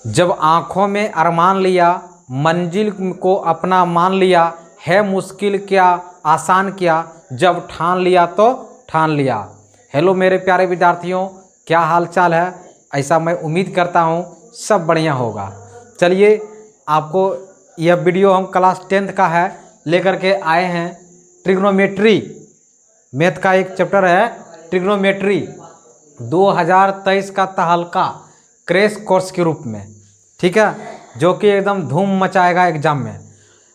जब आँखों में अरमान लिया, मंजिल को अपना मान लिया, है मुश्किल क्या आसान क्या, जब ठान लिया तो ठान लिया। हेलो मेरे प्यारे विद्यार्थियों, क्या हाल चाल है? ऐसा मैं उम्मीद करता हूँ सब बढ़िया होगा। चलिए, आपको यह वीडियो हम क्लास 10th का है लेकर के आए हैं। ट्रिग्नोमेट्री मैथ का एक चैप्टर है, ट्रिग्नोमेट्री 2023 का तहलका क्रैश कोर्स के रूप में, ठीक है, जो कि एकदम धूम मचाएगा एग्जाम में।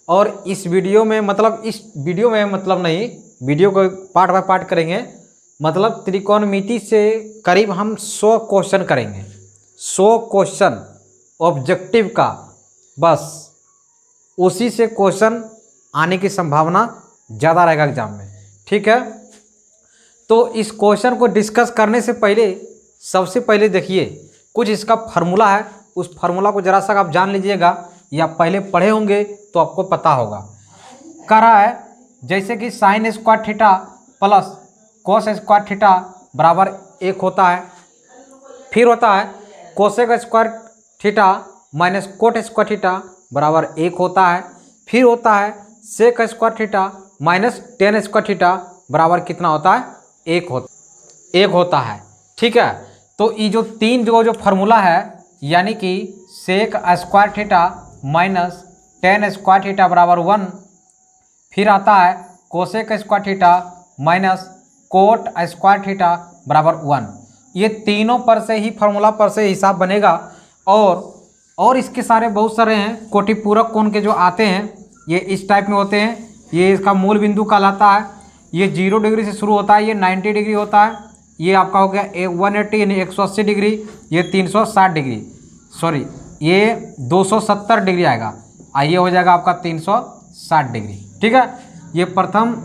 और इस वीडियो में नहीं, वीडियो को पार्ट बाय पार्ट करेंगे। मतलब त्रिकोणमिति से करीब हम 100 क्वेश्चन करेंगे, 100 क्वेश्चन ऑब्जेक्टिव का। बस उसी से क्वेश्चन आने की संभावना ज़्यादा रहेगा एग्जाम में, ठीक है। तो इस क्वेश्चन को डिस्कस करने से पहले सबसे पहले देखिए कुछ इसका फार्मूला है, उस फार्मूला को ज़रा सा आप जान लीजिएगा, या पहले पढ़े होंगे तो आपको पता होगा। कह रहा है जैसे कि sine square theta plus cos square theta बराबर 1 होता है, फिर होता है cosec square theta minus cot square theta बराबर 1 होता है, फिर होता है sec square theta minus tan square theta बराबर कितना होता है? 1 होता है, ठीक है। तो ये जो तीन जो फार्मूला है, यानी कि sec square theta minus tan square theta बराबर 1, फिर आता है cosec square theta minus cot square theta बराबर 1। ये तीनों पर से ही फार्मूला पर से हिसाब बनेगा। और इसके सारे बहुत सारे हैं कोटिपूरक कोण के जो आते हैं, ये इस टाइप में होते हैं। ये इसका मूल बिंदु कहलाता है। ये 0 डिग्री से शुरू होता है, ये 90 डिग्री होता है। ये आपका हो गया 180 यानी 180 डिग्री, ये 360 डिग्री, सॉरी ये 270 डिग्री आएगा, ये हो जाएगा आपका 360 डिग्री, ठीक है। ये प्रथम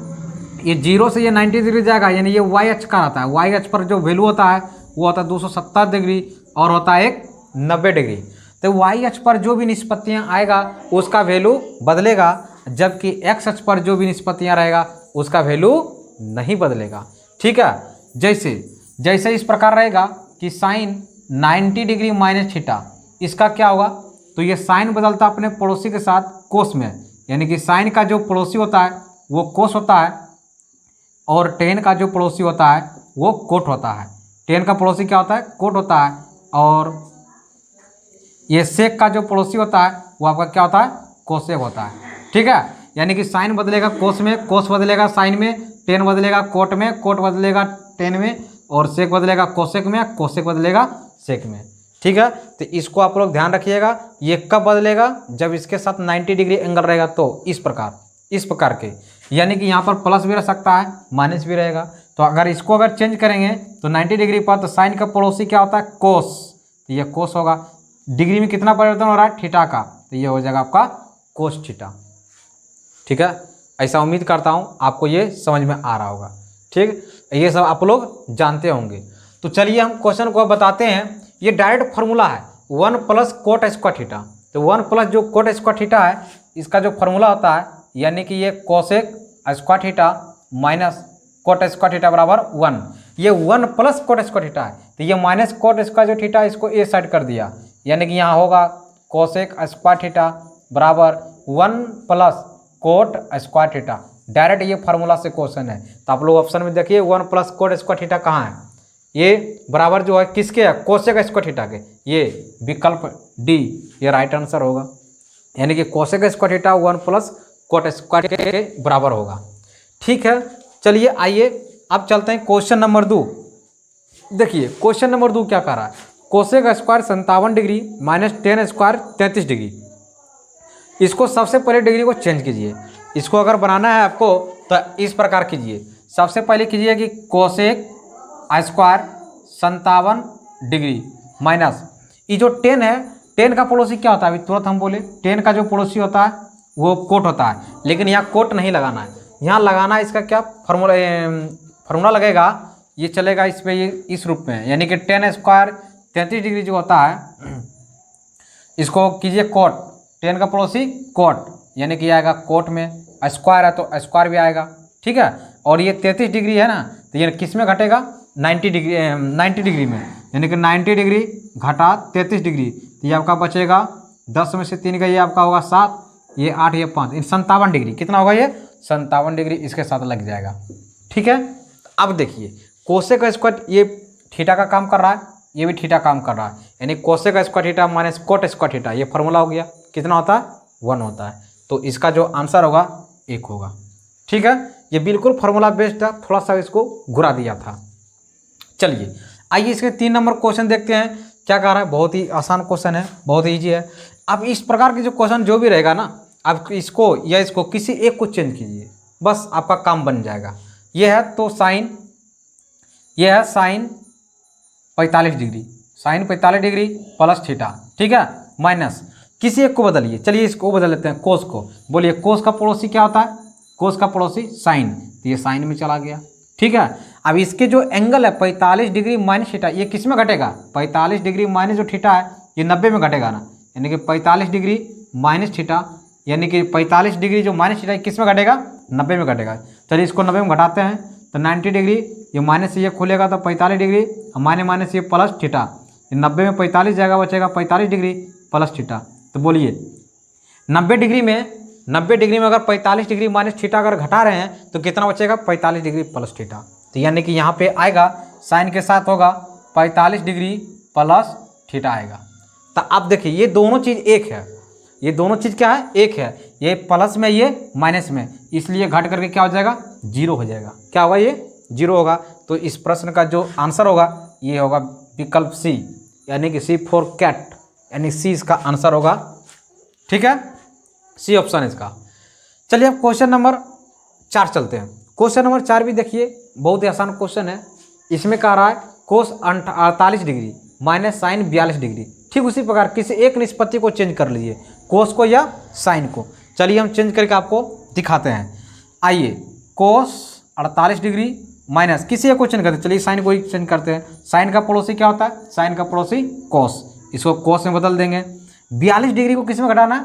ये 0 से ये 90 डिग्री जाएगा, यानी ये वाई अक्ष का आता है। वाई अक्ष पर जो वैल्यू होता है वो होता है 270 डिग्री और होता है एक 90 डिग्री। तो वाई अक्ष पर जो भी निष्पत्तियाँ आएगा उसका वैल्यू बदलेगा, जबकि एक्स अक्ष पर जो भी निष्पत्तियाँ रहेगा उसका वैल्यू नहीं बदलेगा, ठीक है। जैसे इस प्रकार रहेगा कि साइन 90 डिग्री माइनस थीटा, इसका क्या होगा? तो ये साइन बदलता है अपने पड़ोसी के साथ कोस में, यानी कि साइन का जो पड़ोसी होता है वो कोस होता है और टेन का जो पड़ोसी होता है वो कोट होता है। टेन का पड़ोसी क्या होता है? कोट होता है। और ये सेक का जो पड़ोसी होता है वो आपका क्या होता है? कोसेक होता है, ठीक है। यानी कि साइन बदलेगा कोस में, कोस बदलेगा साइन में, टेन बदलेगा कोट में, कोट बदलेगा टेन में, और सेक बदलेगा कोसेक में, कोसेक बदलेगा सेक में, ठीक है। तो इसको आप लोग ध्यान रखिएगा। ये कब बदलेगा? जब इसके साथ 90 डिग्री एंगल रहेगा, तो इस प्रकार के, यानी कि यहाँ पर प्लस भी रह सकता है, माइनस भी रहेगा। तो अगर चेंज करेंगे तो 90 डिग्री पर, तो साइन का पड़ोसी क्या होता है? कोस, तो ये कोस होगा। डिग्री में कितना परिवर्तन हो रहा है? थीटा का, तो ये हो जाएगा आपका कोस थीटा, ठीक है। ऐसा उम्मीद करता हूँ आपको ये समझ में आ रहा होगा, ठीक। ये सब आप लोग जानते होंगे। तो चलिए हम क्वेश्चन को बताते हैं। ये डायरेक्ट फार्मूला है 1 प्लस कोट स्क्वायर थीटा। तो 1 प्लस जो कोट स्क्वायर थीटा है, इसका जो फार्मूला होता है, यानी कि ये cosec square theta minus cot square theta बराबर 1। ये 1 प्लस कोट स्क्वायर थीटा है, तो ये माइनस कोट स्क्वायर जो थीटा इसको ए साइड कर दिया, यानी कि यहाँ होगा कोसेक स्क्वायर थीटा बराबर 1 plus coat square theta. Direct ये फार्मूला से क्वेश्चन है। तो आप लोग ऑप्शन में देखिए 1 प्लस कोट स्क्वायर थीटा कहाँ है? ये बराबर जो है किसके है? कोसेक स्क्वायर थीटा के। ये विकल्प डी ये राइट आंसर होगा, यानी कि cosec square theta 1 plus coat square के बराबर होगा, ठीक है। चलिए आइए अब चलते हैं क्वेश्चन नंबर 2। देखिए क्वेश्चन नंबर 2 क्या कह रहा है? Cosec square 57 degree minus tan square 33 degree. इसको सबसे पहले डिग्री को चेंज कीजिए। इसको अगर बनाना है आपको तो इस प्रकार कीजिए। सबसे पहले कीजिए कि कोसेक स्क्वायर 57 डिग्री माइनस ये जो 10 है, 10 का पड़ोसी क्या होता है? अभी तुरंत हम बोले 10 का जो पड़ोसी होता है वो कोट होता है, लेकिन यहाँ कोट नहीं लगाना है। यहाँ लगाना है इसका क्या फार्मूला लगेगा, ये चलेगा इस पे, ये इस रूप में, यानी कि 10 स्क्वायर 33 डिग्री जो होता है इसको कीजिए कोट। 10 का पड़ोसी कोट, यानी कि आएगा कोट में, स्क्वायर है तो स्क्वायर भी आएगा, ठीक है। और ये 33 डिग्री है ना, तो ये किस में घटेगा? 90 डिग्री में, यानी कि 90 डिग्री घटा 33 डिग्री, तो ये आपका बचेगा 10 में से 3 गया, ये आपका होगा 7, ये 8, ये 5, 57 डिग्री। कितना होगा ये? 57 डिग्री इसके साथ लग जाएगा। ठीक है, अब देखिए कोसेक स्क्वायर, ये थीटा का काम कर रहा है, ये भी थीटा काम कर रहा है, यानी cosec square theta minus cot square theta, ये फॉर्मूला हो गया। कितना होता है? 1 होता है। तो इसका जो आंसर होगा 1 होगा। ठीक है, ये बिल्कुल फार्मूला बेस्ड था, थोड़ा सा इसको घुरा दिया था। चलिए आइए इसके 3 नंबर क्वेश्चन देखते हैं क्या कह रहा है। बहुत ही आसान क्वेश्चन है, बहुत ईजी है। अब इस प्रकार के जो क्वेश्चन जो भी रहेगा ना, आप इसको या इसको किसी एक को चेंज कीजिए, बस आपका काम बन जाएगा। ये है तो साइन, ये है sine 45 degree, sine 45 degree plus theta. ठीक है, माइनस किसी एक को बदलिए। चलिए इसको बदल लेते हैं, कोस को। बोलिए कोस का पड़ोसी क्या होता है? कोस का पड़ोसी साइन, तो ये साइन में चला गया। ठीक है, अब इसके जो एंगल है 45 डिग्री माइनस थीटा, ये किस में घटेगा? 45 डिग्री माइनस जो थीटा है ये 90 में घटेगा ना, यानी कि 45 डिग्री माइनस थीटा, यानी कि 45 डिग्री जो माइनस थीटा किस में घटेगा? 90 में घटेगा। चलिए इसको 90 में घटाते हैं तो 90 डिग्री, ये माइनस से ये खुलेगा तो 45 डिग्री, माइनस माइनस ये प्लस थीटा, 90 में 45 जाएगा, बचेगा 45 डिग्री प्लस थीटा। तो बोलिए 90 डिग्री में अगर 45 डिग्री माइनस थीटा अगर घटा रहे हैं तो कितना बचेगा? 45 डिग्री प्लस थीटा। तो यानी कि यहाँ पे आएगा साइन के साथ होगा 45 डिग्री प्लस थीटा आएगा। तो अब देखिए ये दोनों चीज़ एक है, ये दोनों चीज़ क्या है? एक है। ये प्लस में, ये माइनस में, इसलिए घट करके क्या हो जाएगा? 0 हो जाएगा। क्या होगा? ये 0 होगा। तो इस प्रश्न का जो आंसर होगा ये होगा विकल्प सी, यानी कि सी फॉर कैट, यानी सी इसका आंसर होगा। ठीक है, सी ऑप्शन इसका। चलिए अब क्वेश्चन नंबर 4 चलते हैं। क्वेश्चन नंबर 4 भी देखिए बहुत ही आसान क्वेश्चन है। इसमें कह रहा है कोस 48 डिग्री माइनस साइन 42 डिग्री। ठीक उसी प्रकार किसी एक निष्पत्ति को चेंज कर लीजिए, कोस को या साइन को। चलिए हम चेंज करके आपको दिखाते हैं। आइए कोस 48 डिग्री माइनस किसी एक को चेंज करते हैं। चलिए साइन को ही चेंज करते हैं। साइन का पड़ोसी क्या होता है? साइन का पड़ोसी कोस, इसको कोस में बदल देंगे। 42 डिग्री को किस में घटाना है?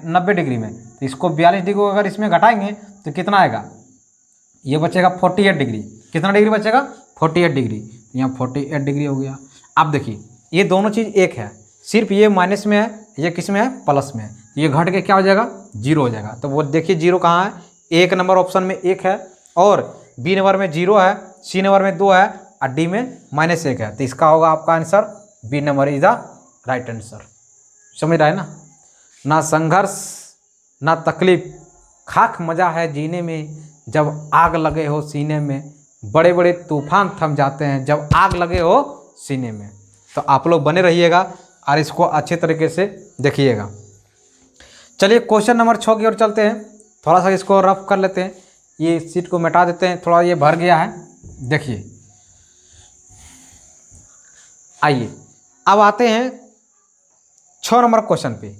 90 डिग्री में। तो इसको 42 डिग्री को अगर इसमें घटाएंगे तो कितना आएगा? ये बचेगा 48 डिग्री। कितना डिग्री बचेगा? 48 डिग्री। यहाँ 48 डिग्री हो गया। अब देखिए ये दोनों चीज़ एक है, सिर्फ ये माइनस में है, ये किस में है? प्लस में है। ये घट के क्या हो जाएगा? 0 हो जाएगा। तो वो देखिए 0 कहाँ है? 1 नंबर ऑप्शन में 1 है, और बी नंबर में 0 है, सी नंबर में 2 है, और डी में -1 है। तो इसका होगा आपका answer B number is the right answer. समझ रहा है ना संघर्ष ना तकलीफ, खाक मजा है जीने में, जब आग लगे हो सीने में, बड़े बड़े तूफान थम जाते हैं जब आग लगे हो सीने में। तो आप लोग बने रहिएगा और इसको अच्छे तरीके से देखिएगा। चलिए क्वेश्चन नंबर 6 की ओर चलते हैं। थोड़ा सा इसको रफ कर लेते हैं, ये सीट को मिटा देते हैं, थोड़ा ये भर गया है। देखिए आइए अब आते हैं 6 नंबर क्वेश्चन पे।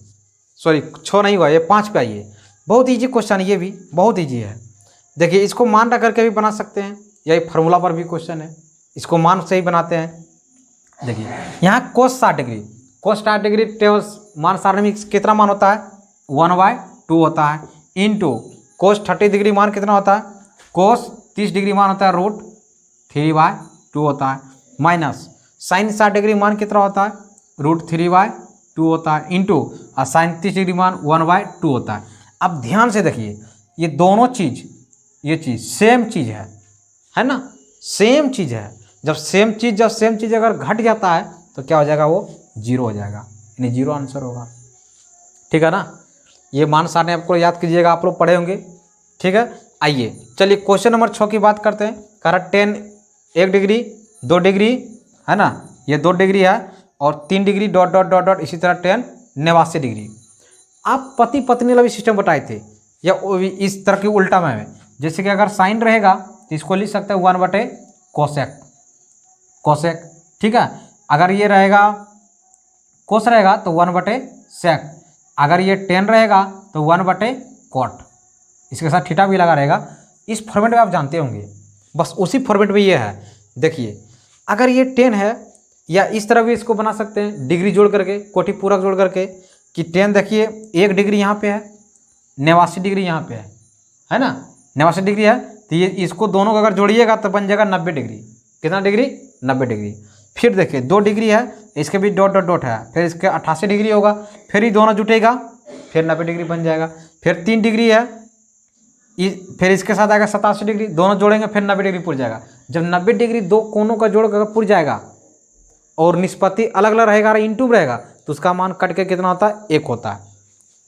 सॉरी 6 नहीं हुआ, ये 5 पे आइए। बहुत इजी क्वेश्चन, ये भी बहुत इजी है। देखिए इसको मान रख करके भी बना सकते हैं, या फार्मूला पर भी क्वेश्चन है, इसको मान से ही बनाते हैं। देखिए यहाँ कोस 60 डिग्री, कोस 60 डिग्री मान सारणी में कितना मान होता है? 1/2 होता है, इंटू कोस 30 डिग्री मान कितना होता है? कोस 30 डिग्री मान होता है √3/2 होता है, माइनस साइन 60 डिग्री मान कितना होता है? √3/2 होता है, इंटू और साइन 30 डिग्री मान 1/2 होता है। अब ध्यान से देखिए ये दोनों चीज़, ये चीज़ सेम चीज़ है ना, सेम चीज़ है। जब सेम चीज़ अगर घट जाता है तो क्या हो जाएगा? वो 0 हो जाएगा, यानी 0 आंसर होगा। ठीक है ना, ये मान सारणी आपको याद कीजिएगा, आप लोग पढ़े होंगे। ठीक है, आइए चलिए क्वेश्चन नंबर 6 की बात करते हैं। कह रहा 10 1 डिग्री 2 डिग्री है ना, ये 2 डिग्री है, और 3 degree dot dot dot dot, इसी तरह 10 89 डिग्री। आप पति पत्नी वाला भी सिस्टम बताए थे, या इस तरह की उल्टा में है। जैसे कि अगर साइन रहेगा तो इसको लिख सकते हैं 1/कोसेक, कोसेक। ठीक है, अगर ये रहेगा कोस रहेगा तो 1/सेक, अगर ये 10 रहेगा तो 1/कोट, इसके साथ थीटा भी लगा रहेगा। इस फॉर्मेट में आप जानते होंगे, बस उसी फॉर्मेट में ये है। देखिए अगर ये 10 है, या इस तरह भी इसको बना सकते हैं डिग्री जोड़ करके, कोटि पूरक जोड़ करके, कि 10 देखिए 1 डिग्री यहाँ पे है, 89 डिग्री यहाँ पे है ना, 89 डिग्री है। तो ये इसको दोनों को अगर जोड़िएगा तो बन जाएगा 90 डिग्री। कितना डिग्री? 90 डिग्री। फिर देखिए 2 डिग्री है, इसके भी डॉट डॉट डॉट है, फिर इसके 88 डिग्री होगा, फिर ये दोनों जुटेगा, फिर 90 डिग्री बन जाएगा। फिर 3 डिग्री है, फिर इसके साथ आएगा 87 डिग्री, दोनों जोड़ेंगे फिर 90 डिग्री पुर जाएगा। जब 90 डिग्री दो कोनों का जोड़ कर पुर जाएगा और निष्पत्ति अलग अलग रहेगा, इंटू रहेगा, तो उसका मान कट के कितना होता है? 1 होता है,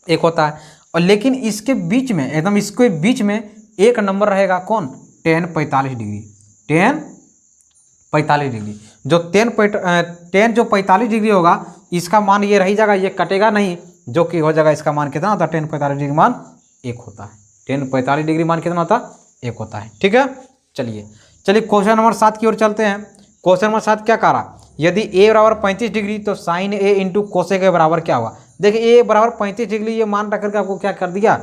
1 होता है। और लेकिन इसके बीच में, एकदम इसके बीच में एक नंबर रहेगा, कौन? tan 45 degree, tan 45 degree. जो tan जो 45 डिग्री होगा, इसका मान ये रही जाएगा, ये कटेगा नहीं, जो कि हो जाएगा, इसका मान कितना होता है? tan 45 डिग्री मान 1 होता है। tan 45 डिग्री मान कितना होता है? 1 होता है। ठीक है, चलिए क्वेश्चन नंबर 7 की ओर चलते हैं। क्वेश्चन नंबर 7 क्या कह रहा? यदि a बराबर 35 डिग्री तो साइन a इंटू कोसेक के बराबर क्या होगा? देखिए a बराबर 35 डिग्री ये मान रख करके आपको क्या कर दिया?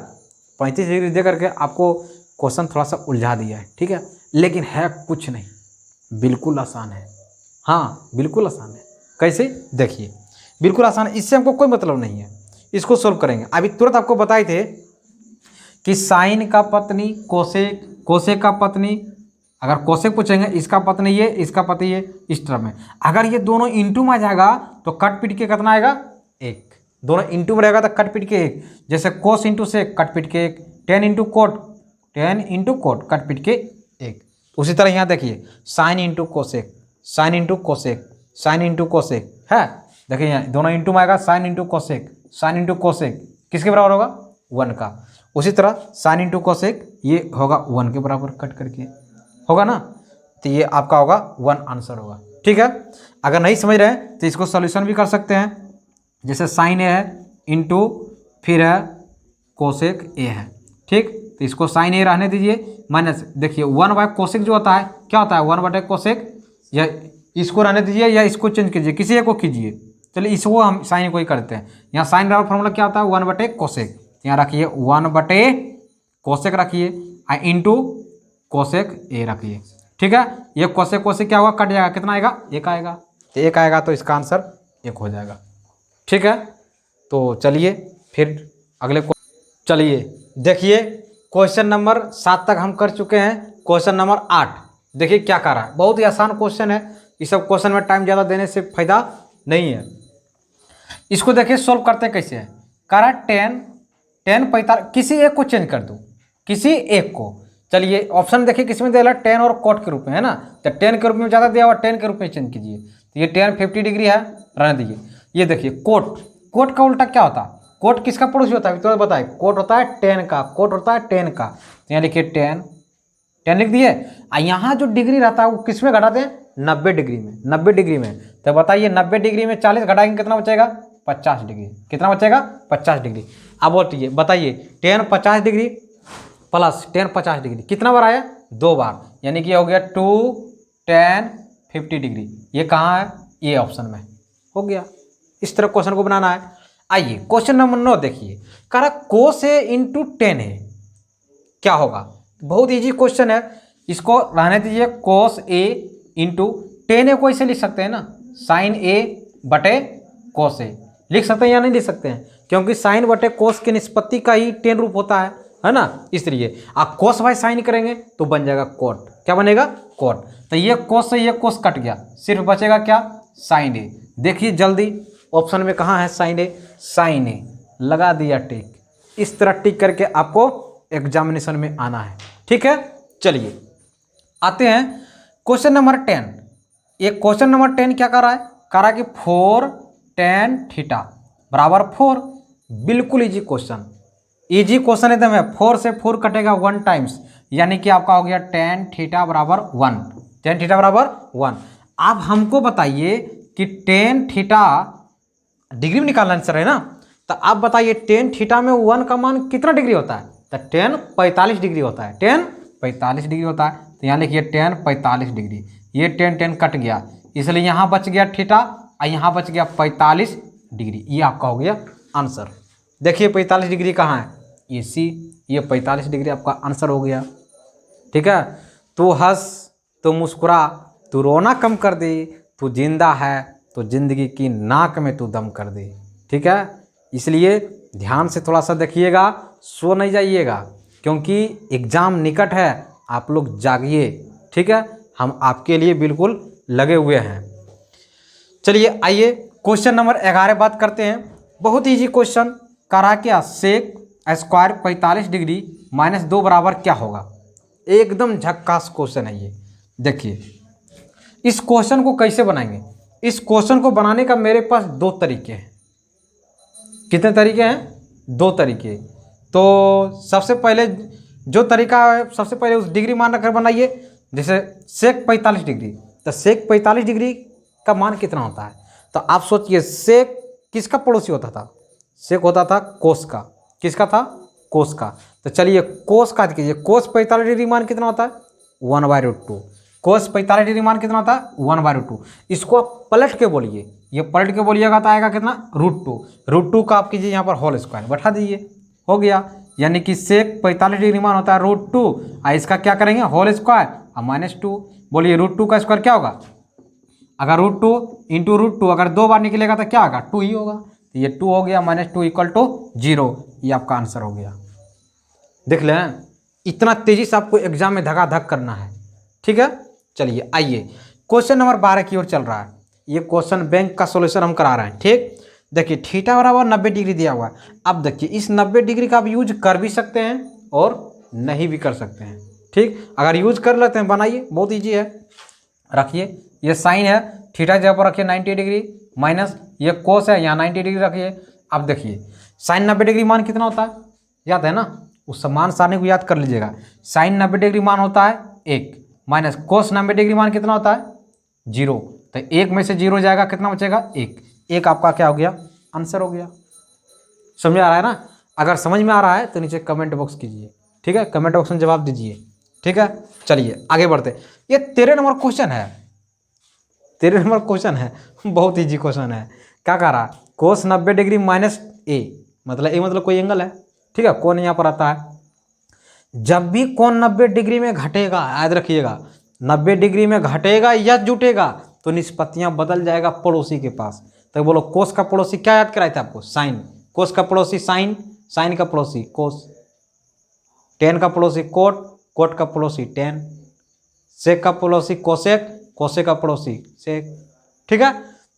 35 डिग्री दे करके आपको क्वेश्चन थोड़ा सा उलझा दिया है। ठीक है, लेकिन है कुछ नहीं, बिल्कुल आसान है। हाँ, बिल्कुल आसान है। कैसे? देखिए, बिल्कुल आसान है, इससे हमको कोई मतलब नहीं है। इसको सोल्व करेंगे। अभी तुरंत आपको बताए थे कि साइन का पत्नी कोसेक, कोसेक का पत्नी, अगर कोसेक पूछेंगे, इसका पत्नी ये, इसका पति ये, इस टर्म में। अगर ये दोनों इंटू में आ जाएगा तो कट पीट के कितना आएगा? 1। दोनों इंटू में रहेगा तो कट पीट के 1। जैसे कोस इंटू सेक, कट पीट के 1। tan into coat, tan into coat, cut पीट के 1। उसी तरह यहाँ देखिए, sine into cosec, sine into cosec, sine into cosec है। देखिए यहाँ दोनों इंटू में आएगा, sine into cosec, sine into cosec किसके बराबर होगा? 1 का। उसी तरह साइन इंटू कोसेक ये होगा 1 के बराबर, कट करके होगा ना, तो ये आपका होगा 1 आंसर होगा। ठीक है, अगर नहीं समझ रहे हैं तो इसको सॉल्यूशन भी कर सकते हैं। जैसे साइन ए है इंटू फिर है कोसेक ए है। ठीक, तो इसको साइन ए रहने दीजिए, माइनस देखिए 1/कोसेक जो होता है क्या होता है? 1/कोसेक, या इसको रहने दीजिए या इसको चेंज कीजिए, किसी एक को कीजिए। चलिए इसको हम साइन को ही करते हैं। यहाँ साइन का फॉर्मूला क्या होता है? 1/कोसेक। यहाँ रखिए 1/कोसेक रखिए, इंटू कोसेक ए रखिए। ठीक है, ये कोसेक कोसेक क्या होगा? कट जाएगा, कितना आएगा? 1 आएगा। तो 1 आएगा तो इसका आंसर 1 हो जाएगा। ठीक है, तो चलिए फिर अगले चलिए देखिए, क्वेश्चन नंबर 7 तक हम कर चुके हैं। क्वेश्चन नंबर 8 देखिए क्या कर रहा है। बहुत ही आसान क्वेश्चन है, इस सब क्वेश्चन में टाइम ज़्यादा देने से फायदा नहीं है। इसको देखिए सोल्व करते कैसे है। कह रहा है tan 45, किसी एक को चेंज कर दो, किसी एक को। चलिए ऑप्शन देखिए किस में दे रहा है? tan और कोट के रूप में, है ना। तो tan के रूप में ज़्यादा दिया हुआ, tan के रूप में चेंज कीजिए। तो ये tan 50 डिग्री है, रहने दीजिए। ये देखिए कोट, कोट का उल्टा क्या होता है? कोट किसका पड़ोसी होता है? तो बताए, कोट होता है tan का, कोट होता है tan का। तो यहाँ लिखिए tan लिख दिए। यहाँ जो डिग्री रहता है वो किस में घटाते हैं? 90 डिग्री में, 90 डिग्री में। तो बताइए 90 डिग्री में 40 घटाएंगे कितना बचेगा? 50 डिग्री। कितना बचेगा? 50 डिग्री। अब बताइए tan 50 degree plus tan 50 degree कितना बार आया? 2 बार, यानी कि हो गया 2 tan 50 डिग्री। ये कहाँ है? ये ऑप्शन में हो गया। इस तरह क्वेश्चन को बनाना है। आइए क्वेश्चन नंबर 9 देखिए, कह रहा कोस ए इंटू tan है, क्या होगा? बहुत इजी क्वेश्चन है, इसको रहने दीजिए। कोस ए इंटू tan ए को ऐसे लिख सकते हैं ना, साइन ए बटे कोस ए लिख सकते हैं या नहीं लिख सकते हैं? क्योंकि साइन बटे कोस के निष्पत्ति का ही tan रूप होता है ना। इसलिए आप कोस बाय साइन करेंगे तो बन जाएगा कोट। क्या बनेगा? कोट। तो ये कोस से ये कोस कट गया, सिर्फ बचेगा क्या? साइन ए। देखिए जल्दी ऑप्शन में कहाँ है साइन ए? साइन ए लगा दिया टिक। इस तरह टिक करके आपको एग्जामिनेशन में आना है। ठीक है, चलिए आते हैं क्वेश्चन नंबर 10। ये क्वेश्चन नंबर 10 क्या कर रहा है? कह रहा है कि 4 tan थीटा बराबर 4। बिल्कुल इजी क्वेश्चन, इजी क्वेश्चन एकदम है। 4 से 4 कटेगा 1 टाइम्स, यानी कि आपका हो गया tan थीटा बराबर 1। tan थीटा बराबर 1। आप हमको बताइए कि tan थीटा डिग्री में निकालना आंसर है ना, तो आप बताइए tan थीटा में 1 का मान कितना डिग्री होता है? तो tan 45 डिग्री होता है। tan 45 डिग्री होता है। तो यहाँ लिखिए tan 45 डिग्री। ये tan कट गया, इसलिए यहाँ बच गया थीटा और यहाँ बच गया 45 डिग्री। ये आपका हो गया आंसर। देखिए 45 डिग्री कहाँ है? ये सी, ये 45 डिग्री आपका आंसर हो गया। ठीक है, तू हंस, तू मुस्कुरा, तू रोना कम कर दे, तू जिंदा है तो जिंदगी की नाक में तू दम कर दे। ठीक है, इसलिए ध्यान से थोड़ा सा देखिएगा, सो नहीं जाइएगा, क्योंकि एग्ज़ाम निकट है। आप लोग जागिए। ठीक है, हम आपके लिए बिल्कुल लगे हुए हैं। चलिए आइए क्वेश्चन नंबर 11 बात करते हैं। बहुत इजी क्वेश्चन करा क्या, सेक स्क्वायर 45 डिग्री माइनस 2 बराबर क्या होगा। एकदम झक्कास क्वेश्चन है ये। देखिए इस क्वेश्चन को कैसे बनाएंगे। इस क्वेश्चन को बनाने का मेरे पास दो तरीके हैं। कितने तरीके हैं? दो तरीके। तो सबसे पहले जो तरीका है, सबसे पहले उस डिग्री मान रखकर बनाइए। जैसे सेक 45 डिग्री, तो सेक 45 डिग्री का मान कितना होता है? तो आप सोचिए सेक किसका पड़ोसी होता था? सेक होता था कोस का। किसका था? कोस का। तो चलिए कोस का कीजिए। कोस 45 डिग्री मान कितना होता है? 1/√2। कोस 45 डिग्री मान कितना होता है? 1/√2। इसको आप पलट के बोलिए, ये पलट के बोलिएगा तो आएगा कितना? √2। √2 का आप कीजिए यहाँ पर होल स्क्वायर, बैठा दीजिए, हो गया। यानी कि सेक 45 डिग्री मान होता है √2 और इसका क्या करेंगे? होल स्क्वायर और -2। बोलिए √2 का स्क्वायर क्या होगा? अगर √2 इंटू √2 अगर 2 बार निकलेगा तो क्या होगा? 2 ही होगा। तो ये 2 हो गया, -2 = 0। ये आपका आंसर हो गया। देख लें, इतना तेजी से आपको एग्जाम में धकाधक करना है, ठीक है। चलिए आइए क्वेश्चन नंबर 12 की ओर चल रहा है। ये क्वेश्चन बैंक का सॉल्यूशन हम करा रहे हैं, ठीक। देखिए थीटा बराबर 90 डिग्री दिया हुआ है। अब देखिए इस 90 डिग्री का आप यूज कर भी सकते हैं और नहीं भी कर सकते हैं, ठीक। अगर यूज कर लेते हैं, बनाइए, बहुत ईजी है। रखिए ये साइन है, थीटा जगह पर रखिए 90 डिग्री, माइनस ये कोस है, यहाँ 90 डिग्री रखिए। अब देखिए साइन 90 डिग्री मान कितना होता है? याद है ना? उस समान सारणी को याद कर लीजिएगा। साइन 90 डिग्री मान होता है 1, माइनस कोस 90 डिग्री मान कितना होता है? 0। तो 1 में से 0 जाएगा, कितना बचेगा? 1 आपका क्या हो गया? आंसर हो गया। समझ में आ रहा है ना? अगर समझ में आ रहा है तो नीचे कमेंट बॉक्स कीजिए, ठीक है। कमेंट बॉक्स में जवाब दीजिए, ठीक है। चलिए आगे बढ़ते। ये 13 नंबर क्वेश्चन है। 13 नंबर क्वेश्चन है, बहुत ईजी क्वेश्चन है। क्या कह रहा है? कोस 90 डिग्री माइनस ए, मतलब ए मतलब कोई एंगल है, ठीक है। कोण यहाँ पर आता है। जब भी कोण 90 डिग्री में घटेगा, याद रखिएगा, 90 डिग्री में घटेगा या जुटेगा तो निष्पत्तियां बदल जाएगा पड़ोसी के पास। तो बोलो कोस का पड़ोसी क्या याद कराए थे आपको? साइन। कोस का पड़ोसी साइन, साइन का पड़ोसी कोस, टेन का पड़ोसी कोट, कोट का पड़ोसी टेन, सेक का पड़ोसी कोसेक, कोसेक का पड़ोसी सेक, ठीक है।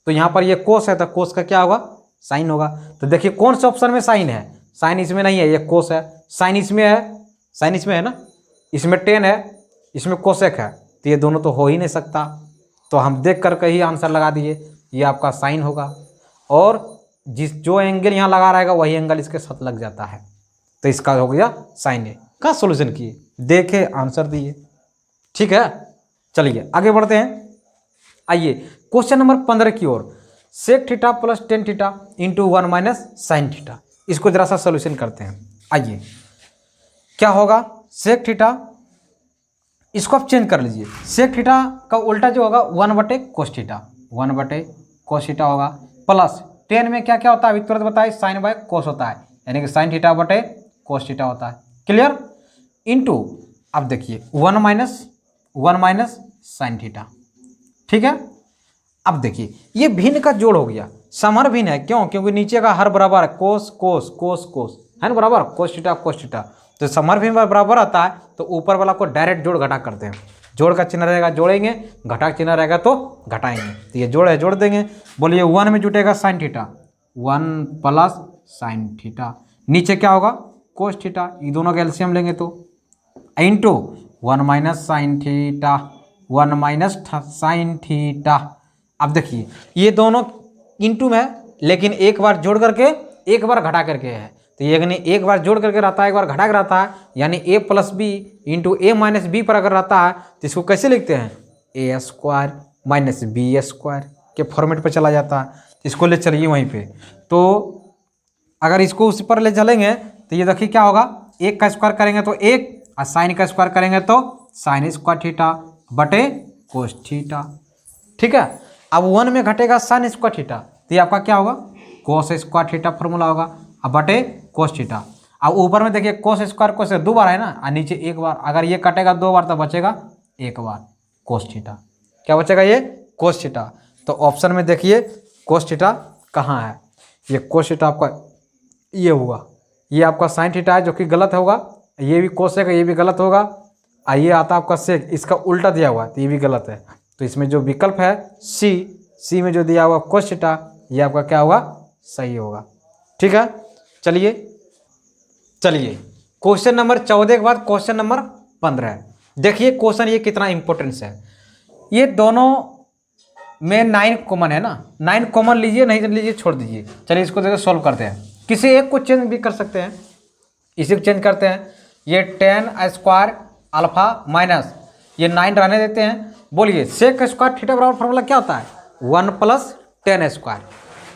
तो यहाँ पर ये कोस है तो कोस का क्या होगा? साइन होगा। तो देखिए कौन से ऑप्शन में साइन है? साइन इसमें नहीं है, ये कोस है। साइन इसमें है, साइन इसमें है ना, इसमें टेन है, इसमें कोसेक है, तो ये दोनों तो हो ही नहीं सकता। तो हम देख करके ही आंसर लगा दिए, ये आपका साइन होगा। और जो एंगल यहाँ लगा रहेगा वही एंगल इसके साथ लग जाता है, तो इसका हो गया साइन ए का सोल्यूशन किए, देखे आंसर दिए, ठीक है। चलिए आगे बढ़ते हैं। आइए क्वेश्चन नंबर 15 की ओर। Sec theta plus tan theta into 1 minus sine theta, इसको जरा सा सोल्यूशन करते हैं। आइए क्या होगा? सेक थीटा, इसको आप चेंज कर लीजिए। सेक थीटा का उल्टा जो होगा 1/cos थीटा, 1/cos थीटा होगा, प्लस टेन में क्या क्या होता है अभी तुरंत बताए? साइन बाय कोस होता है, यानी कि साइन थीटा बटे कोस थीटा होता है, क्लियर। इंटू अब देखिए 1 माइनस साइन थीटा, ठीक है। अब देखिए ये भिन्न का जोड़ हो गया, समर भिन्न है, क्यों? क्योंकि नीचे का हर बराबर है, कोस कोस कोस कोस है ना, बराबर कोस थीटा, तो समर भिन्न बराबर आता है तो ऊपर वाला को डायरेक्ट जोड़ घटा करते हैं। जोड़ का चिन्ह रहेगा जोड़ेंगे, घटा का चिन्ह रहेगा तो घटाएंगे। तो ये जोड़ है, जोड़ देंगे। बोलिए 1 में जुटेगा sine theta, 1 plus sine theta, नीचे क्या होगा? कोस थीटा, ये दोनों का एलसीएम लेंगे तो into 1 minus sine theta, 1 minus sine theta. अब देखिए ये दोनों इंटू में है, लेकिन एक बार जोड़ करके एक बार घटा करके है, तो ये यानी एक बार जोड़ करके रहता है, एक बार घटा के रहता है, यानी a plus B into A minus B पर अगर रहता है तो इसको कैसे लिखते हैं? A square minus B square के फॉर्मेट पे चला जाता है। इसको ले चलिए वहीं पे, तो अगर इसको उस पर ले चलेंगे तो ये देखिए क्या होगा? 1 का स्क्वायर करेंगे तो 1, और साइन का स्क्वायर करेंगे तो साइन स्क्वायर थीटा बटे कोस थीटा, ठीक है। अब 1 में घटेगा साइन स्क्वायर थीटा, तो ये आपका क्या होगा? कोस स्क्वायर थीटा फॉर्मूला होगा, अब बटे कोस थीटा। अब ऊपर में देखिए कोस स्क्वायर कोस 2 बार है ना, और नीचे 1 बार। अगर ये कटेगा 2 बार तो बचेगा 1 बार कोस थीटा। क्या बचेगा? ये कोस थीटा। तो ऑप्शन में देखिए कोस थीटा कहाँ है? ये कोस थीटा आपका ये हुआ, ये आपका साइन थीटा है जो कि गलत होगा, ये भी कोसेक है, ये भी गलत होगा, और ये आता है आपका सेक, इसका उल्टा दिया हुआ है तो ये भी गलत है। तो इसमें जो विकल्प है सी, सी में जो दिया हुआ कोस थीटा ये आपका क्या होगा, सही होगा। ठीक है, चलिए क्वेश्चन नंबर 14 के बाद क्वेश्चन नंबर 15। देखिए क्वेश्चन ये कितना इंपॉर्टेंस है। ये दोनों में 9 कॉमन है ना, 9 कॉमन लीजिए, नहीं लीजिए छोड़ दीजिए। चलिए इसको देखिए सॉल्व करते हैं। किसी एक को चेंज भी कर सकते हैं, इसी को चेंज करते हैं। ये 10 स्क्वायर अल्फा माइनस ये 9 रहने देते हैं। बोलिए सेक स्क्वायर थीटा बराबर फॉर्मूला क्या होता है, 1 + 10 स्क्वायर।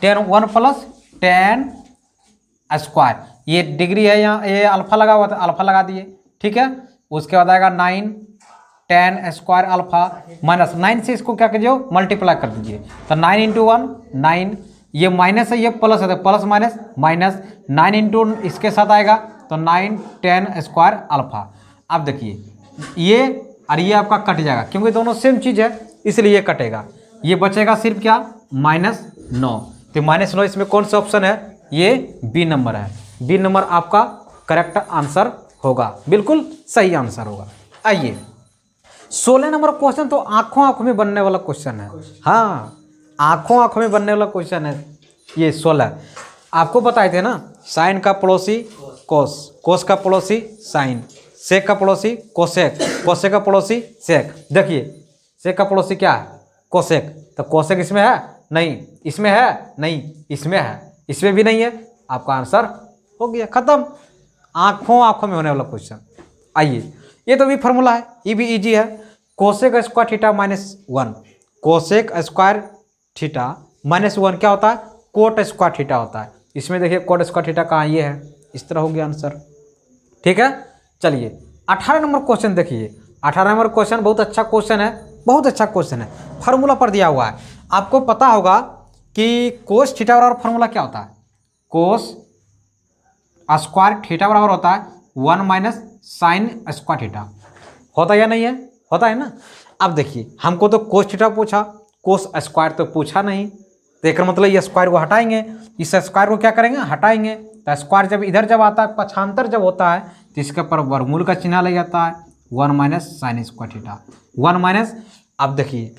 1 + 10 स्क्वायर, ये डिग्री है यहाँ, ये अल्फा लगा हुआ था, अल्फा लगा दिए। ठीक है, उसके बाद आएगा 9 10 स्क्वायर अल्फा माइनस 9 से इसको क्या कीजिए, मल्टीप्लाई कर दीजिए। तो 9 × 1 9, ये माइनस है ये प्लस है, तो प्लस माइनस माइनस 9 × इसके साथ आएगा तो 9 10 स्क्वायर अल्फा। अब देखिए ये और ये आपका कट जाएगा क्योंकि दोनों सेम चीज़ है इसलिए ये कटेगा। ये बचेगा सिर्फ क्या, -9। तो -9 इसमें कौन सा ऑप्शन है, ये बी नंबर है। बी नंबर आपका करेक्ट आंसर होगा, बिल्कुल सही आंसर होगा। आइए 16 नंबर क्वेश्चन तो आंखों में बनने वाला क्वेश्चन है। हाँ, आंखों में बनने वाला क्वेश्चन है ये 16। आपको बताए थे ना, साइन का पड़ोसी कोस, कोस का पड़ोसी साइन, सेक का पड़ोसी कोसेक, कोसेक का पड़ोसी सेक। देखिए सेक का पड़ोसी क्या है, कोसेक। तो कोसेक इसमें है नहीं, इसमें है नहीं, इसमें है, इसमें भी नहीं है। आपका आंसर हो गया, खत्म। आंखों में होने वाला क्वेश्चन। आइए ये तो भी फार्मूला है, ये भी इजी है। Cosec square theta -1, cosec square theta -1 क्या होता है, कोट स्क्वायर थीटा होता है। इसमें देखिए कोट स्क्वायर थीटा कहाँ, ये है, इस तरह हो गया आंसर। ठीक है, चलिए 18 नंबर क्वेश्चन देखिए। 18 नंबर क्वेश्चन बहुत अच्छा क्वेश्चन है, बहुत अच्छा क्वेश्चन है। फार्मूला पर दिया हुआ है, आपको पता होगा कि कोस थीटा बराबर फार्मूला क्या होता है, कोस स्क्वायर थीटा बराबर होता है 1 - साइन स्क्वायर थीटा। होता या नहीं है, होता है ना। अब देखिए हमको तो कोस थीटा पूछा, कोस स्क्वायर तो पूछा नहीं, तो एक मतलब ये स्क्वायर को हटाएंगे, इस स्क्वायर को क्या करेंगे, हटाएंगे। तो स्क्वायर जब इधर जब आता है, पक्षांतर जब होता है, तो इसके ऊपर वर्गमूल का चिन्ह लग जाता है, 1 - साइन स्क्वायर थीटा। 1 - अब देखिए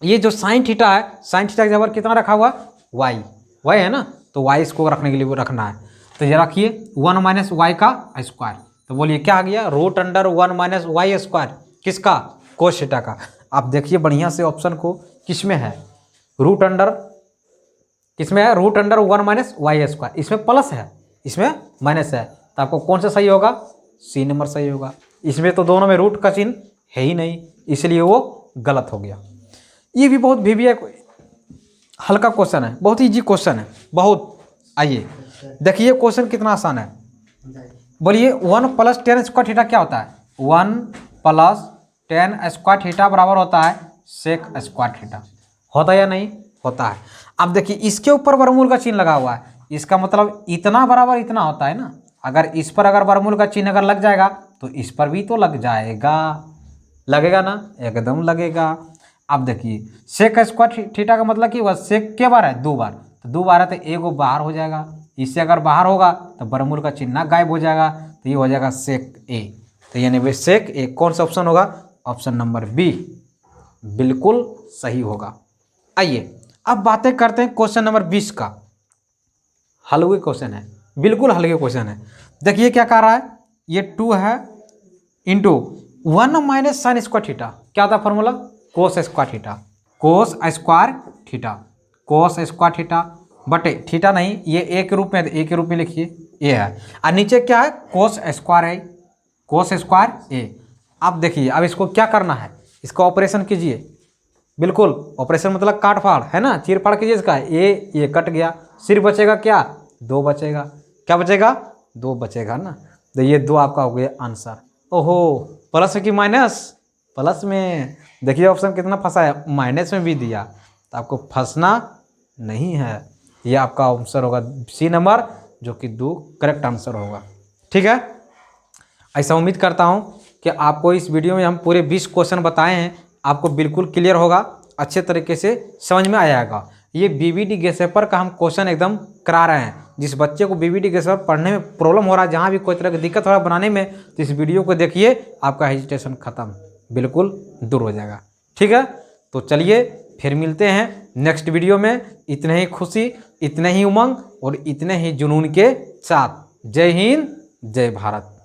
ये जो साइन थीटा है, साइन थीटा के जबर कितना रखा हुआ, वाई, वाई है ना, तो वाई इसको रखने के लिए वो रखना है। तो ये रखिए 1 - वाई का स्क्वायर। तो बोलिए क्या आ गया, √1 - वाई स्क्वायर, किसका, कोस थीटा का। आप देखिए बढ़िया से ऑप्शन को, किसमें है, रूट अंडर, किसमें है, √1 - वाई स्क्वायर। इसमें प्लस है, इसमें माइनस है, तो आपको कौन सा सही होगा, सी नंबर सही होगा। इसमें तो दोनों में रूट का चिन्ह है ही नहीं, इसलिए वो गलत हो गया। ये भी बहुत हल्का क्वेश्चन है, बहुत इजी क्वेश्चन है, बहुत। आइए देखिए क्वेश्चन कितना आसान है। बोलिए 1 + 10 स्क्वायर थीटा क्या होता है, 1 + 10 स्क्वायर थीटा बराबर होता है सेक स्क्वायर थीटा। होता या नहीं, होता है। अब देखिए इसके ऊपर वर्गमूल का चिन्ह लगा हुआ है, इसका मतलब इतना बराबर इतना होता है ना। अगर इस पर अगर वर्गमूल का चिन्ह अगर लग जाएगा तो इस पर भी तो लग जाएगा, लगेगा ना, एकदम लगेगा। अब देखिए सेक स्क्वायर थीटा का मतलब कि वह सेक के बार है, 2 बार, तो 2 बार है तो एगो बाहर हो जाएगा, इससे अगर बाहर होगा तो वर्गमूल का चिन्ह गायब हो जाएगा, तो ये हो जाएगा सेक ए। तो यानी भाई सेक ए कौन सा ऑप्शन होगा, ऑप्शन नंबर बी बिल्कुल सही होगा। आइए अब बातें करते हैं क्वेश्चन नंबर 20 का। हल्के क्वेश्चन है, बिल्कुल हल्के क्वेश्चन है। देखिए क्या कह रहा है, ये 2 है इंटू 1 - साइन स्क्वायर थीटा, क्या था फॉर्मूला, कोस स्क्वायर थीटा, कोस स्क्वायर थीटा, कोस स्क्वायर थीटा बटे थीटा नहीं, ये ए के रूप में, ए के रूप में लिखिए, ए है, और नीचे क्या है, कोस स्क्वायर है, कोस स्क्वायर ए। अब देखिए अब इसको क्या करना है, इसका ऑपरेशन कीजिए, बिल्कुल ऑपरेशन मतलब काट फाड़ है ना, चीर फाड़ कीजिए इसका, ये कट गया, सिर्फ बचेगा क्या, 2 बचेगा, क्या बचेगा, 2 बचेगा ना। तो ये 2 आपका हो गया आंसर। ओहो प्लस की माइनस, प्लस में देखिए ऑप्शन कितना फंसा है, माइनस में भी दिया, तो आपको फंसना नहीं है। ये आपका आंसर होगा सी नंबर, जो कि 2 करेक्ट आंसर होगा। ठीक है, ऐसा उम्मीद करता हूँ कि आपको इस वीडियो में हम पूरे 20 क्वेश्चन बताए हैं, आपको बिल्कुल क्लियर होगा, अच्छे तरीके से समझ में आएगा। ये बीबीडी गैस पेपर का हम क्वेश्चन एकदम करा रहे हैं। जिस बच्चे को बीबीडी गैस पेपर पढ़ने में प्रॉब्लम हो रहा है, जहाँ भी कोई तरह की दिक्कत हो रहा है बनाने में, तो इस वीडियो को देखिए, आपका हेजिटेशन खत्म, बिल्कुल दूर हो जाएगा। ठीक है, तो चलिए फिर मिलते हैं नेक्स्ट वीडियो में इतने ही खुशी, इतने ही उमंग और इतने ही जुनून के साथ। जय हिंद, जय भारत।